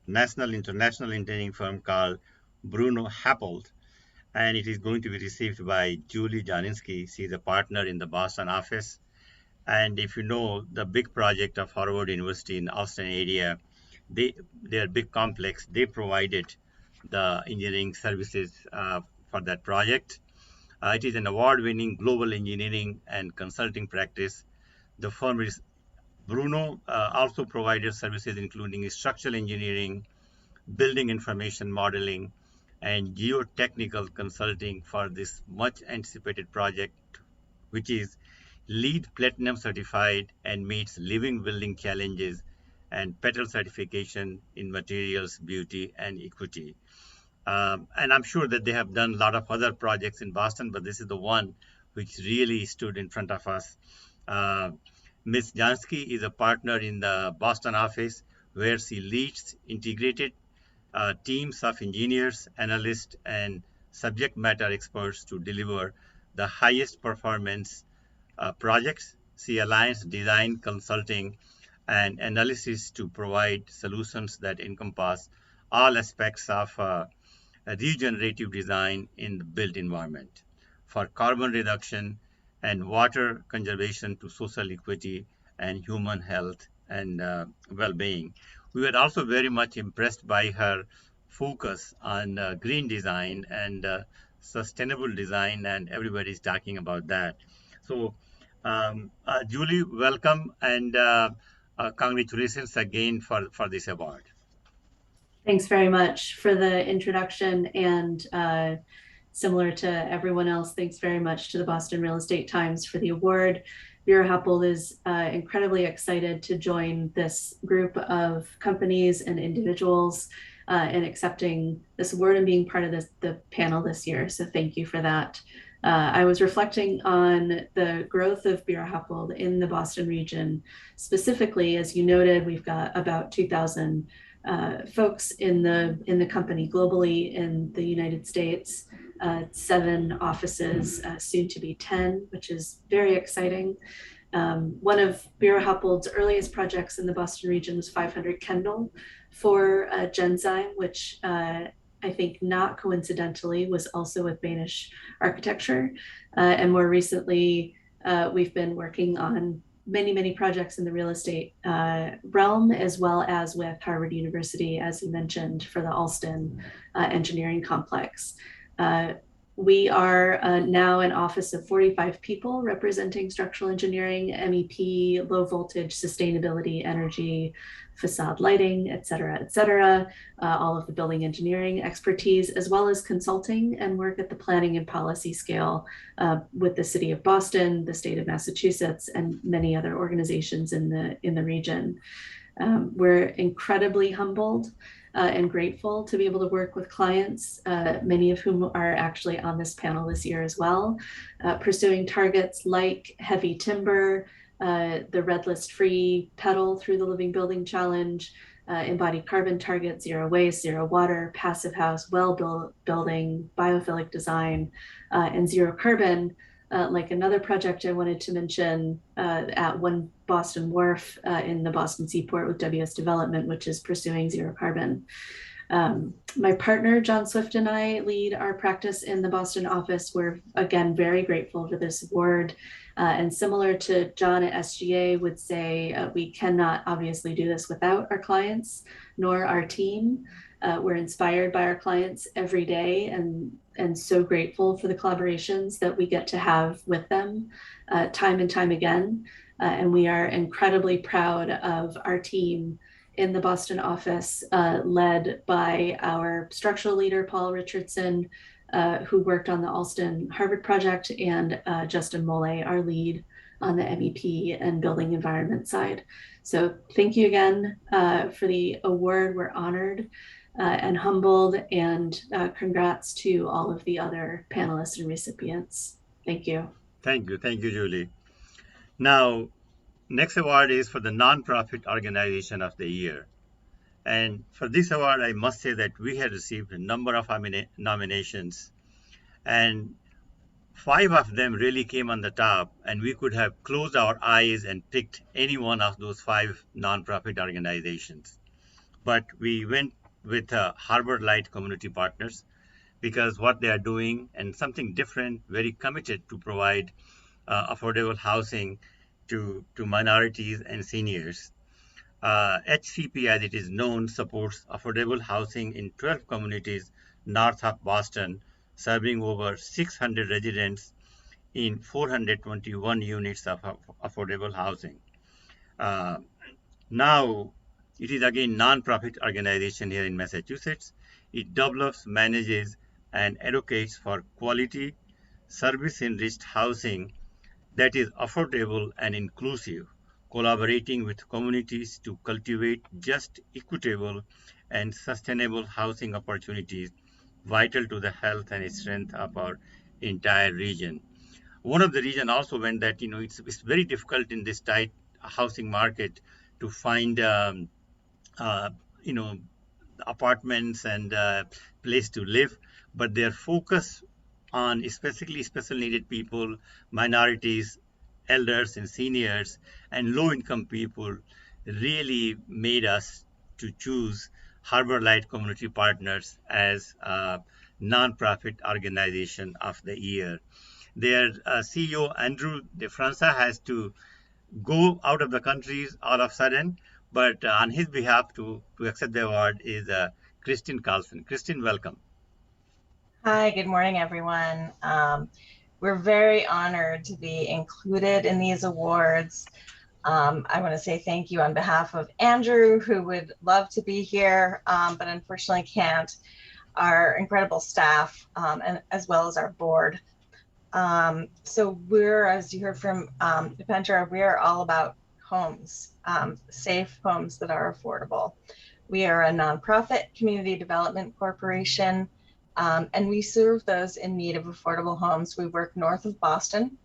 national, international engineering firm called Bruno Happold, and it is going to be received by Julie Janinski. She's a partner in the Boston office. And if you know the big project of Harvard University in Austin area, their big complex, they provided the engineering services for that project. It is an award-winning global engineering and consulting practice. The firm is Bruno also provided services including structural engineering, building information modeling, and geotechnical consulting for this much anticipated project, which is LEED Platinum certified and meets living building challenges and PETAL certification in materials, beauty, and equity. And I'm sure that they have done a lot of other projects in Boston, but this is the one which really stood in front of us. Ms. Jansky is a partner in the Boston office where she leads integrated teams of engineers, analysts, and subject matter experts to deliver the highest performance projects. She aligns design, consulting, and analysis to provide solutions that encompass all aspects of regenerative design in the built environment, for carbon reduction and water conservation to social equity and human health and well-being. We were also very much impressed by her focus on green design and sustainable design, and everybody's talking about that. So, Julie, welcome, and congratulations again for this award. Thanks very much for the introduction, and similar to everyone else, thanks very much to the Boston Real Estate Times for the award. Bureau Happold is incredibly excited to join this group of companies and individuals in accepting this award and being part of the panel this year. So thank you for that. I was reflecting on the growth of Bureau Happold in the Boston region. Specifically, as you noted, we've got about 2,000 folks in the company globally in the United States, 7 offices, soon to be 10, which is very exciting. One of Bureau Happold's earliest projects in the Boston region was 500 Kendall for Genzyme, which I think not coincidentally was also with Banish Architecture. And more recently, we've been working on many projects in the real estate realm, as well as with Harvard University, as you mentioned, for the Alston engineering complex. We are now an office of 45 people representing structural engineering, MEP, low voltage, sustainability, energy, facade lighting, et cetera, all of the building engineering expertise, as well as consulting and work at the planning and policy scale with the city of Boston, the state of Massachusetts, and many other organizations in the region. We're incredibly humbled and grateful to be able to work with clients, many of whom are actually on this panel this year as well, pursuing targets like heavy timber, the red list free PETAL through the Living Building Challenge, embodied carbon target, zero waste, zero water, passive house, well building, biophilic design, and zero carbon. Like another project I wanted to mention at One Boston Wharf in the Boston Seaport with WS Development, which is pursuing zero carbon. My partner, John Swift, and I lead our practice in the Boston office. We're, again, very grateful for this award. And similar to John at SGA would say, we cannot obviously do this without our clients, nor our team. We're inspired by our clients every day, and and so grateful for the collaborations that we get to have with them time and time again. And we are incredibly proud of our team in the Boston office, led by our structural leader, Paul Richardson, who worked on the Alston Harvard project, and Justin Mole, our lead on the MEP and building environment side. So thank you again for the award. We're honored and humbled, and congrats to all of the other panelists and recipients. Thank you. Thank you, Julie. Now, next award is for the Nonprofit Organization of the Year. And for this award, I must say that we had received a number of nominations, and 5 of them really came on the top, and we could have closed our eyes and picked any one of those 5 nonprofit organizations. But we went with Harbor Light Community Partners, because what they are doing and something different, very committed to provide affordable housing to minorities and seniors. HCP, as it is known, supports affordable housing in 12 communities north of Boston, serving over 600 residents in 421 units of affordable housing. Now, it is again non-profit organization here in Massachusetts. It develops, manages, and advocates for quality, service-enriched housing that is affordable and inclusive, collaborating with communities to cultivate just, equitable, and sustainable housing opportunities vital to the health and strength of our entire region. One of the reasons also when that, it's very difficult in this tight housing market to find, apartments and place to live, but their focus on especially special needed people, minorities, elders and seniors, and low income people really made us to choose Harbor Light Community Partners as a nonprofit organization of the year. Their CEO, Andrew DeFranca, has to go out of the country all of a sudden, but on his behalf to accept the award is Christine Carlson. Christine, welcome. Hi, good morning, everyone. We're very honored to be included in these awards. I want to say thank you on behalf of Andrew, who would love to be here, but unfortunately can't, our incredible staff, and as well as our board. So we're, as you heard from Dipendra, we're all about homes, safe homes that are affordable. We are a nonprofit community development corporation, and we serve those in need of affordable homes. We work north of Boston.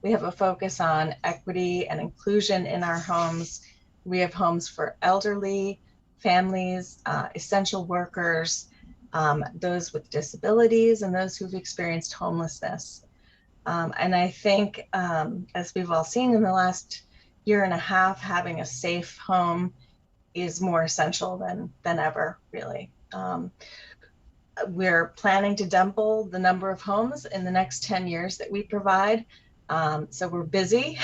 We have a focus on equity and inclusion in our homes. We have homes for elderly, families, essential workers, those with disabilities, and those who've experienced homelessness. And I think, as we've all seen in the last year and a half, having a safe home is more essential than ever, really. We're planning to double the number of homes in the next 10 years that we provide. So we're busy,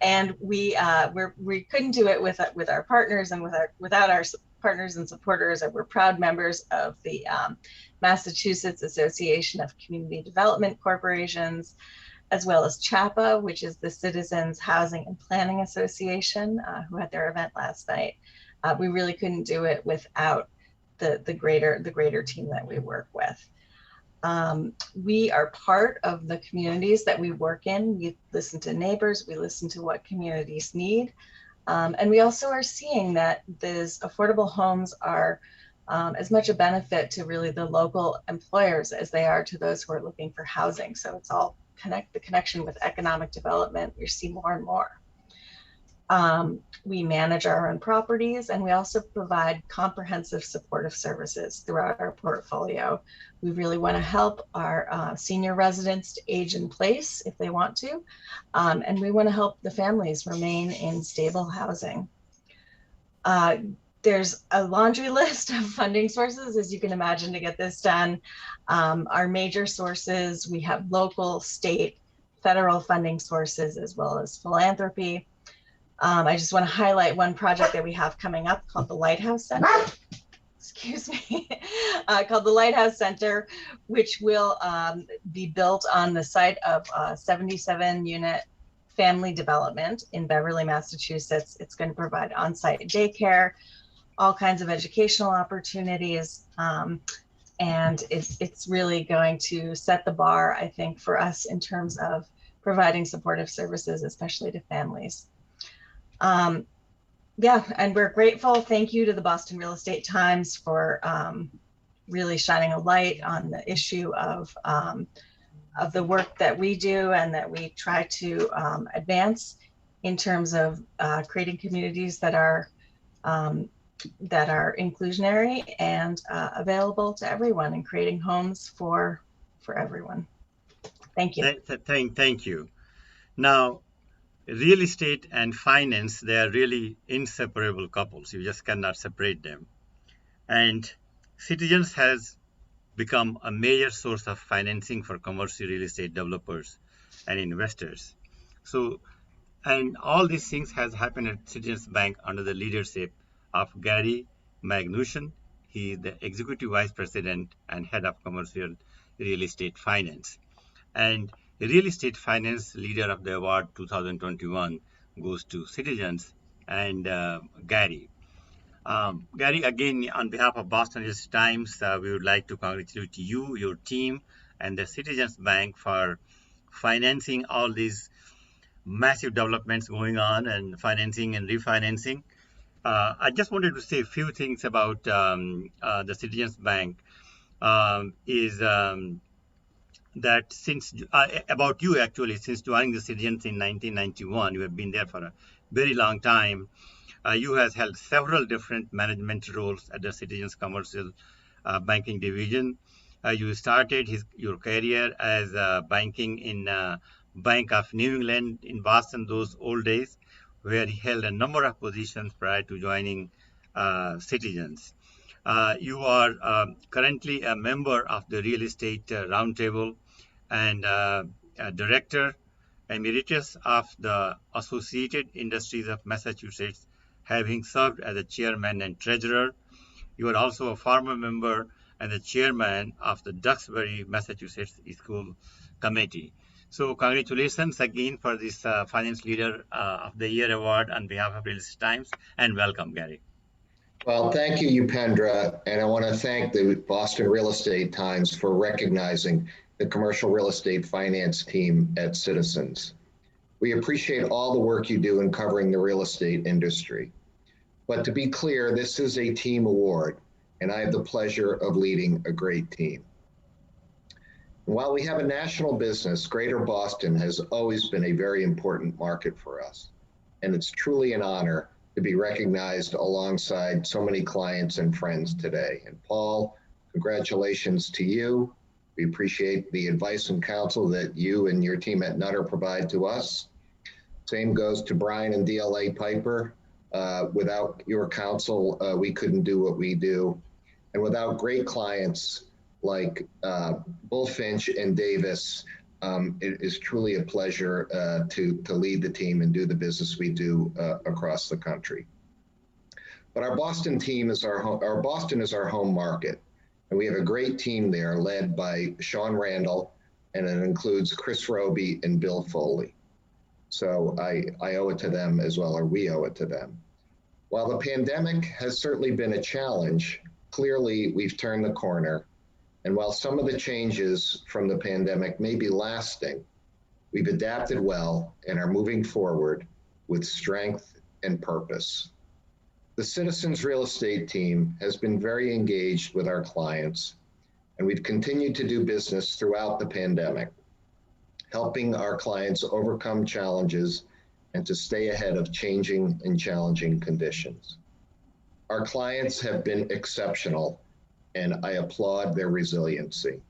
and we couldn't do it with our partners and without our partners and supporters. And we're proud members of the Massachusetts Association of Community Development Corporations, as well as CHAPA, which is the Citizens Housing and Planning Association, who had their event last night. We really couldn't do it without the greater team that we work with. We are part of the communities that we work in. We listen to neighbors, we listen to what communities need. And we also are seeing that these affordable homes are as much a benefit to really the local employers as they are to those who are looking for housing. So it's all the connection with economic development, we see more and more. We manage our own properties, and we also provide comprehensive supportive services throughout our portfolio. We really want to help our senior residents to age in place if they want to, and we want to help the families remain in stable housing. There's a laundry list of funding sources, as you can imagine, to get this done. Our major sources, we have local, state, federal funding sources, as well as philanthropy. I just want to highlight one project that we have coming up called the Lighthouse Center. excuse me, called the Lighthouse Center, which will be built on the site of a 77-unit family development in Beverly, Massachusetts. It's going to provide on-site daycare, all kinds of educational opportunities, and it's really going to set the bar, I think, for us in terms of providing supportive services, especially to families. Yeah, and we're grateful. Thank you to the Boston Real Estate Times for really shining a light on the issue of the work that we do and that we try to advance in terms of creating communities that are inclusionary and available to everyone, and creating homes for everyone. Thank you. Thank you. Now, real estate and finance, they are really inseparable couples. You just cannot separate them. And Citizens has become a major source of financing for commercial real estate developers and investors. So, and all these things has happened at Citizens Bank under the leadership of Garry Magnuson. He is the Executive Vice President and Head of Commercial Real Estate Finance. And Real Estate Finance Leader of the Award 2021 goes to Citizens and Garry. Garry, again, on behalf of Boston Real Estate Times, we would like to congratulate you, your team, and the Citizens Bank for financing all these massive developments going on, and financing and refinancing. I just wanted to say a few things about the Citizens Bank. That since about you actually, since joining the Citizens in 1991, you have been there for a very long time. You have held several different management roles at the Citizens Commercial Banking Division. You started your career as banking in Bank of New England in Boston, those old days, where he held a number of positions prior to joining Citizens. You are currently a member of the Real Estate Roundtable and a Director Emeritus of the Associated Industries of Massachusetts, having served as a Chairman and Treasurer. You are also a former member and the Chairman of the Duxbury, Massachusetts School Committee. So congratulations again for this Finance Leader of the Year Award on behalf of Real Estate Times, and welcome, Garry. Well, thank you, Upendra, and I want to thank the Boston Real Estate Times for recognizing the commercial real estate finance team at Citizens. We appreciate all the work you do in covering the real estate industry. But to be clear, this is a team award, and I have the pleasure of leading a great team. And while we have a national business, Greater Boston has always been a very important market for us, and it's truly an honor to be recognized alongside so many clients and friends today. And Paul, congratulations to you. We appreciate the advice and counsel that you and your team at Nutter provide to us. Same goes to Brian and DLA Piper. Without your counsel, we couldn't do what we do. And without great clients like Bullfinch and Davis, it is truly a pleasure to lead the team and do the business we do across the country. But our Boston team is Boston is our home market. And we have a great team there led by Sean Randall, and it includes Chris Roby and Bill Foley. So I owe it to them as well, or we owe it to them. While the pandemic has certainly been a challenge, clearly we've turned the corner. And while some of the changes from the pandemic may be lasting, we've adapted well and are moving forward with strength and purpose. The Citizens Real Estate team has been very engaged with our clients, and we've continued to do business throughout the pandemic, helping our clients overcome challenges and to stay ahead of changing and challenging conditions. Our clients have been exceptional, and I applaud their resiliency.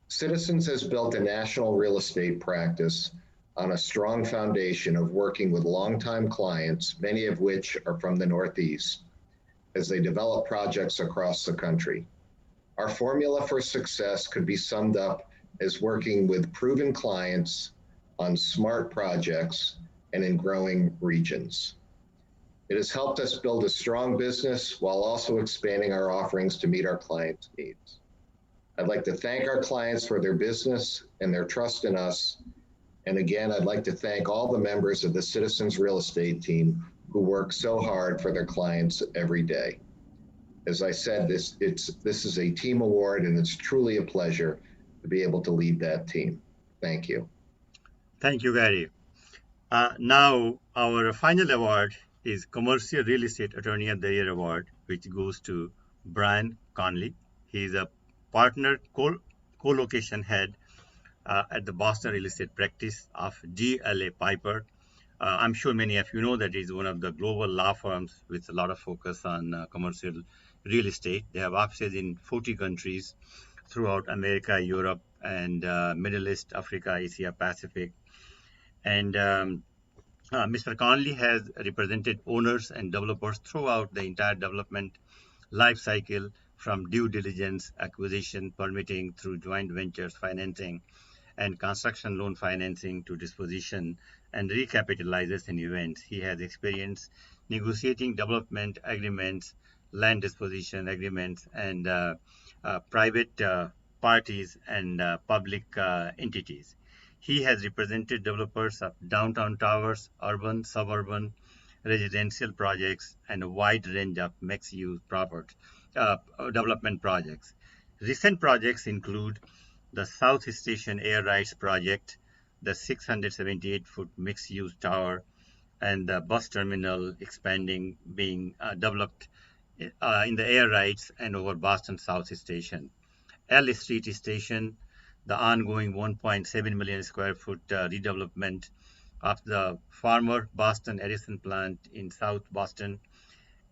Citizens has built a national real estate practice on a strong foundation of working with longtime clients, many of which are from the Northeast, as they develop projects across the country. Our formula for success could be summed up as working with proven clients on smart projects and in growing regions. It has helped us build a strong business while also expanding our offerings to meet our clients' needs. I'd like to thank our clients for their business and their trust in us. And again, I'd like to thank all the members of the Citizens Real Estate team who work so hard for their clients every day. As I said, this is a team award, and it's truly a pleasure to be able to lead that team. Thank you. Thank you, Garry. Now, our final award is Commercial Real Estate Attorney of the Year Award, which goes to Brian Conley. He is a partner co-location head at the Boston Real Estate Practice of GLA Piper. I'm sure many of you know that he's one of the global law firms with a lot of focus on commercial real estate. They have offices in 40 countries throughout America, Europe, and Middle East, Africa, Asia, Pacific. And Mr. Conley has represented owners and developers throughout the entire development life cycle, from due diligence, acquisition, permitting, through joint ventures, financing, and construction loan financing to disposition and recapitalization events. He has experience negotiating development agreements, land disposition agreements, and private parties and public entities. He has represented developers of downtown towers, urban, suburban, residential projects, and a wide range of mixed-use development projects. Recent projects include the South Station Air Rights Project, the 678-foot mixed-use tower, and the bus terminal expanding being developed in the air rights and over Boston South Station. L Street Station, the ongoing 1.7 million square foot redevelopment of the former Boston Edison plant in South Boston,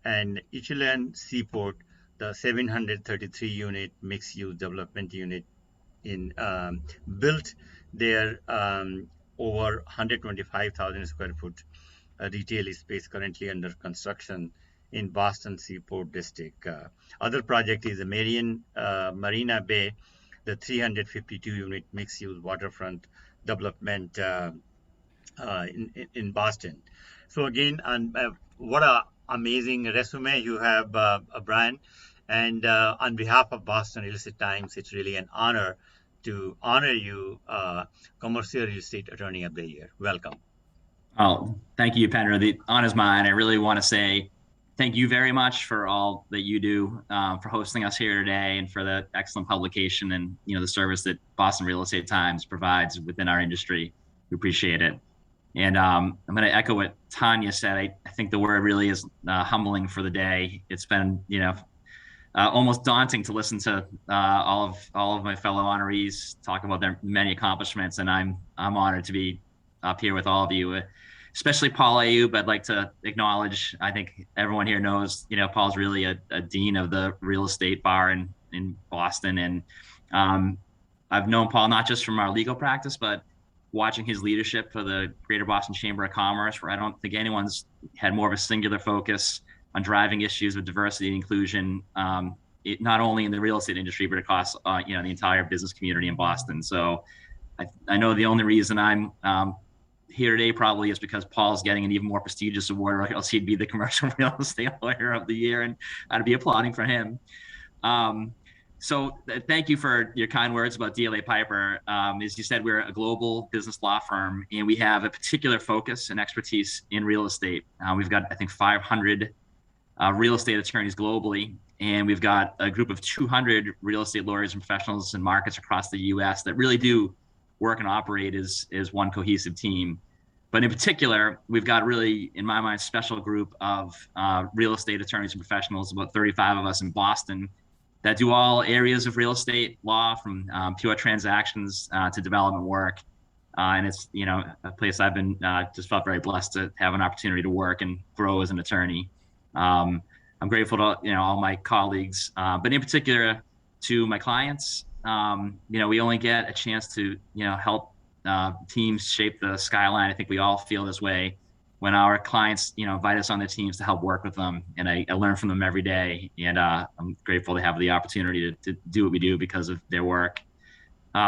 and Ichilan Seaport, the 733 unit mixed use development unit in built there over 125,000 square foot retail space currently under construction in Boston Seaport District. Other project is the Marina Bay, the 352 unit mixed use waterfront development in Boston. So again, what a amazing resume you have, Brian. And on behalf of Boston Real Estate Times, it's really an honor to honor you, Commercial Real Estate Attorney of the Year. Welcome. Oh, thank you, Pendra. The honor's mine. I really want to say thank you very much for all that you do, for hosting us here today, and for the excellent publication and the service that Boston Real Estate Times provides within our industry. We appreciate it. And I'm going to echo what Tanya said. I think the word really is humbling for the day. It's been almost daunting to listen to all of my fellow honorees talk about their many accomplishments, and I'm honored to be up here with all of you, especially Paul Ayoub. I'd like to acknowledge, I think everyone here knows, Paul's really a dean of the real estate bar in Boston. And I've known Paul not just from our legal practice, but watching his leadership for the Greater Boston Chamber of Commerce, where I don't think anyone's had more of a singular focus on driving issues of diversity and inclusion, not only in the real estate industry, but across the entire business community in Boston. So I know the only reason I'm here today probably is because Paul's getting an even more prestigious award, or else he'd be the Commercial Real Estate Lawyer of the Year, and I'd be applauding for him. So thank you for your kind words about DLA Piper. As you said, we're a global business law firm, and we have a particular focus and expertise in real estate. We've got, I think, 500 real estate attorneys globally, and we've got a group of 200 real estate lawyers and professionals in markets across the U.S. that really do work and operate as one cohesive team. But in particular, we've got really, in my mind, a special group of real estate attorneys and professionals, about 35 of us in Boston, that do all areas of real estate law, from pure transactions to development work. And it's, a place I've been just felt very blessed to have an opportunity to work and grow as an attorney. I'm grateful to, all my colleagues, but in particular to my clients. We only get a chance to, help teams shape the skyline. I think we all feel this way when our clients, invite us on their teams to help work with them. And I learn from them every day. And I'm grateful to have the opportunity to do what we do because of their work.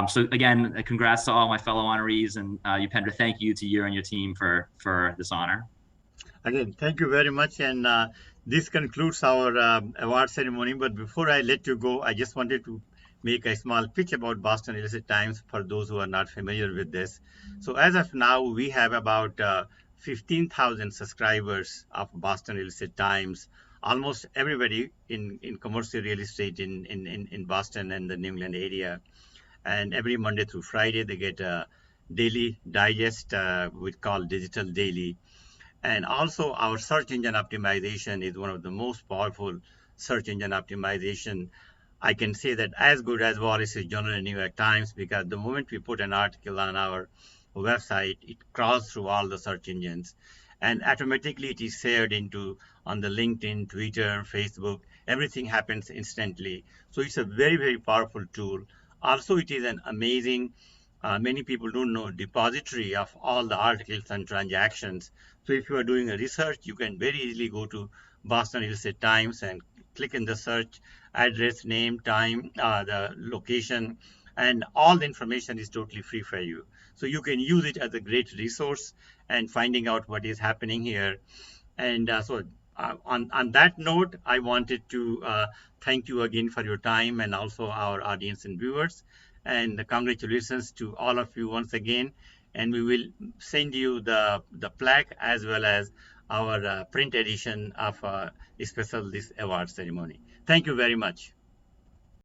So again, congrats to all my fellow honorees, and Pendra, thank you to you and your team for this honor. Again, thank you very much. And this concludes our award ceremony. But before I let you go, I just wanted to make a small pitch about Boston Real Estate Times for those who are not familiar with this. So as of now, we have about 15,000 subscribers of Boston Real Estate Times. Almost everybody in commercial real estate in Boston and the New England area. And every Monday through Friday, they get a daily digest, we call digital daily. And also our search engine optimization is one of the most powerful search engine optimization. I can say that as good as Wall Street Journal and New York Times, because the moment we put an article on our website, it crawls through all the search engines and automatically it is shared into on the LinkedIn, Twitter, Facebook, everything happens instantly. So it's a very, very powerful tool. Also, it is an amazing, many people don't know, depository of all the articles and transactions. So if you are doing a research, you can very easily go to Boston Real Estate Times and click in the search, address, name, time, the location, and all the information is totally free for you. So you can use it as a great resource and finding out what is happening here. And on that note, I wanted to thank you again for your time and also our audience and viewers. And congratulations to all of you once again. And we will send you the plaque as well as our print edition of special this award ceremony. Thank you very much.